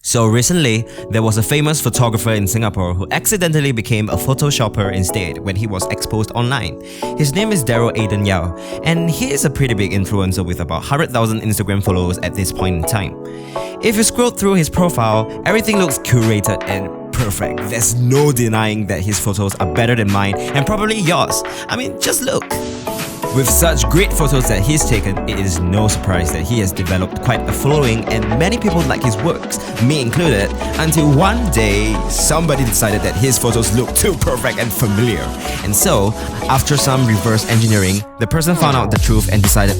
So recently, there was a famous photographer in Singapore who accidentally became a photoshopper instead when he was exposed online. His name is Daryl Aiden Yow, and he is a pretty big influencer with about 100,000 Instagram followers at this point in time. If you scroll through his profile, everything looks curated and perfect. There's no denying that his photos are better than mine and probably yours. I mean, just look. With such great photos that he's taken, it is no surprise that he has developed quite a following and many people like his works, me included, until one day somebody decided that his photos look too perfect and familiar. And so, after some reverse engineering, the person found out the truth and decided,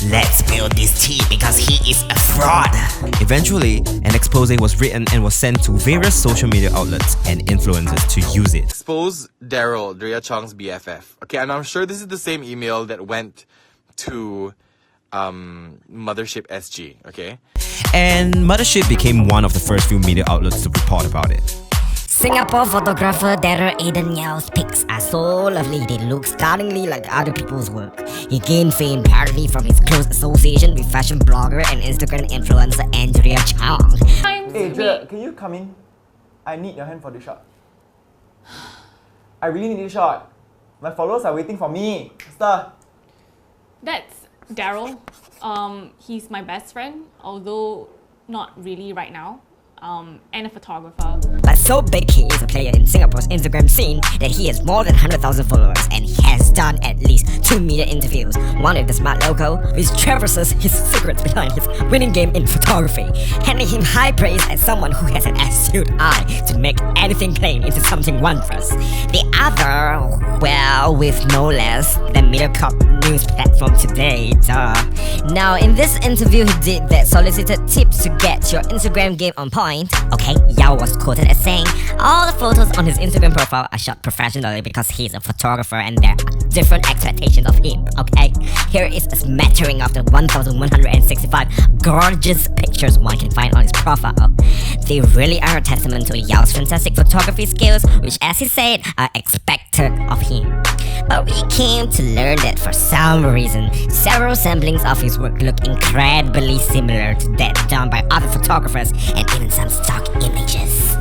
let's spill this tea because he is a fraud. Eventually, an expose was written and was sent to various social media outlets and influencers to use it. Expose Daryl, Drea Chong's BFF. Okay, and I'm sure this is the same email that went to Mothership SG, okay? And Mothership became one of the first few media outlets to report about it. Singapore photographer Daryl Aiden Yow's pics are so lovely they look stunningly like other people's work. He gained fame partly from his close association with fashion blogger and Instagram influencer Drea Chong. Hey Drea, can you come in? I need your hand for this shot. I really need this shot. My followers are waiting for me. Sister. That's Daryl. He's my best friend, although not really right now. And a photographer. But so big he is a player in Singapore's Instagram scene that he has more than 100,000 followers and he has done at least 2 media interviews, one with the smart logo, which traverses his secrets behind his winning game in photography, handing him high praise as someone who has an astute eye to make anything plain into something wondrous. The other, well, with no less than MediaCorp news platform Today, duh. Now, in this interview he did that solicited tips to get your Instagram game on point. Okay, Yow was quoted as saying, all the photos on his Instagram profile are shot professionally because he's a photographer and there are different expectations of him, okay? Here is a smattering of the 1,165 gorgeous pictures one can find on his profile. They really are a testament to Yow's fantastic photography skills, which as he said, are expected of him. But we came to learn that for some reason, several samplings of his work look incredibly similar to that done by other photographers and even some stock images.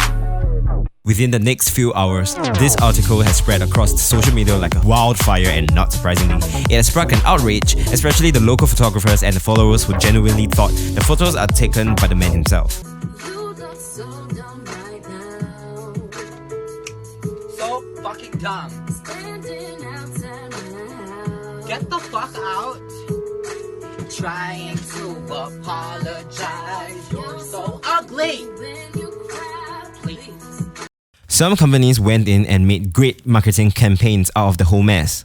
Within the next few hours, this article has spread across social media like a wildfire, and not surprisingly, it has sparked an outrage, especially the local photographers and the followers who genuinely thought the photos are taken by the man himself. So fucking dumb. Get the fuck out. Trying to apologize. You're so ugly. Please. Some companies went in and made great marketing campaigns out of the whole mess.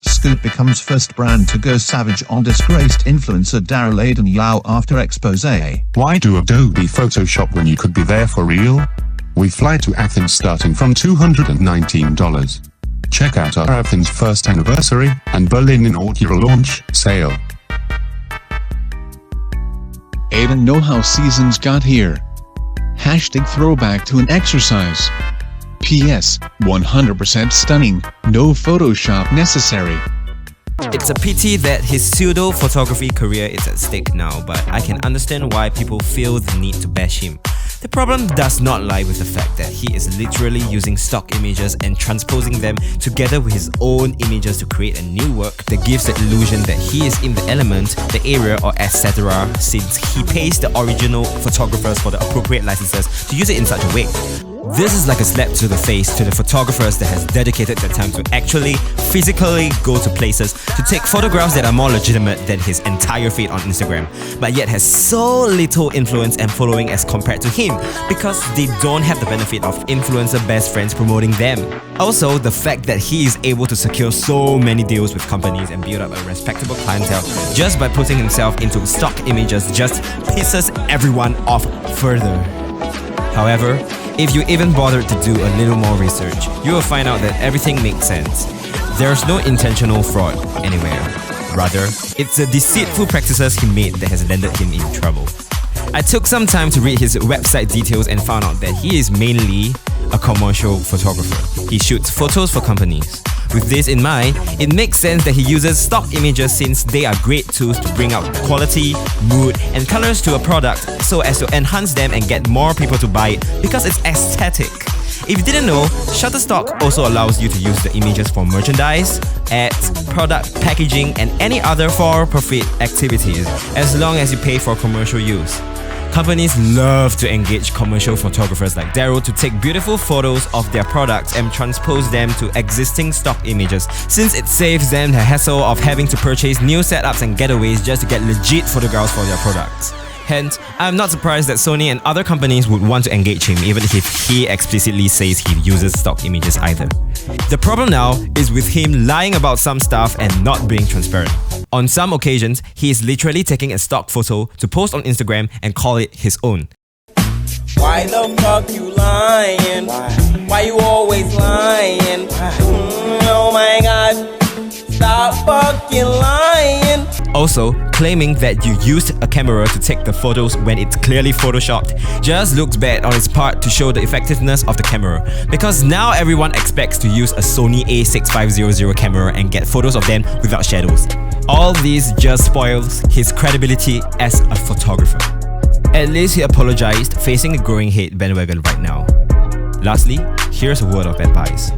Scoop becomes first brand to go savage on disgraced influencer Daryl Aiden Yow after expose. Why do Adobe Photoshop when you could be there for real? We fly to Athens starting from $219. Check out our Athens first anniversary and Berlin inaugural launch sale. Aiden know how seasons got here. Hashtag throwback to an exercise. PS, 100% stunning, no Photoshop necessary. It's a pity that his pseudo-photography career is at stake now, but I can understand why people feel the need to bash him. The problem does not lie with the fact that he is literally using stock images and transposing them together with his own images to create a new work that gives the illusion that he is in the element, the area, or etc. since he pays the original photographers for the appropriate licenses to use it in such a way. This is like a slap to the face to the photographers that has dedicated their time to actually physically go to places to take photographs that are more legitimate than his entire feed on Instagram, but yet has so little influence and following as compared to him because they don't have the benefit of influencer best friends promoting them. Also, the fact that he is able to secure so many deals with companies and build up a respectable clientele just by putting himself into stock images just pisses everyone off further. However, if you even bothered to do a little more research, you will find out that everything makes sense. There's no intentional fraud anywhere. Rather, it's the deceitful practices he made that has landed him in trouble. I took some time to read his website details and found out that he is mainly a commercial photographer. He shoots photos for companies. With this in mind, it makes sense that he uses stock images since they are great tools to bring out quality, mood, and colors to a product so as to enhance them and get more people to buy it because it's aesthetic. If you didn't know, Shutterstock also allows you to use the images for merchandise, ads, product packaging, and any other for-profit activities, as long as you pay for commercial use. Companies love to engage commercial photographers like Daryl to take beautiful photos of their products and transpose them to existing stock images, since it saves them the hassle of having to purchase new setups and getaways just to get legit photographs for their products. Hence, I'm not surprised that Sony and other companies would want to engage him even if he explicitly says he uses stock images either. The problem now is with him lying about some stuff and not being transparent. On some occasions, he is literally taking a stock photo to post on Instagram and call it his own. Why the fuck you lying? Why you always lying? Oh my god. Stop fucking lying. Also, claiming that you used a camera to take the photos when it's clearly photoshopped just looks bad on its part to show the effectiveness of the camera, because now everyone expects to use a Sony a6500 camera and get photos of them without shadows. All this just spoils his credibility as a photographer. At least he apologized, facing a growing hate bandwagon right now. Lastly, here's a word of advice.